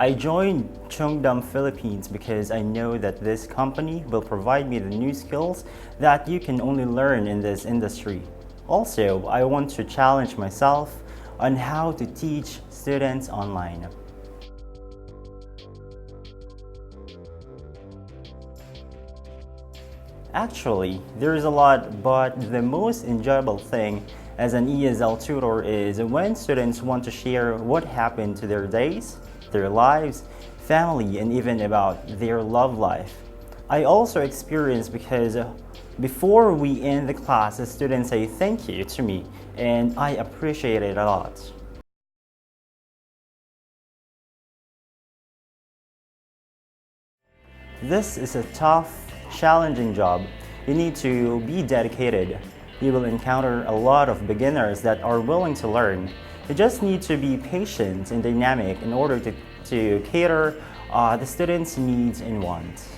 I joined Chungdahm Philippines because I know that this company will provide me the new skills that you can only learn in this industry. Also, I want to challenge myself on how to teach students online. Actually, there's a lot, but the most enjoyable thing as an ESL tutor is when students want to share what happened to their days, their lives, family, and even about their love life. I also experienced because before we end the class, the students say thank you to me, and I appreciate it a lot. This is a tough, challenging job. You need to be dedicated. You will encounter a lot of beginners that are willing to learn. You just need to be patient and dynamic in order to cater the students' needs and wants.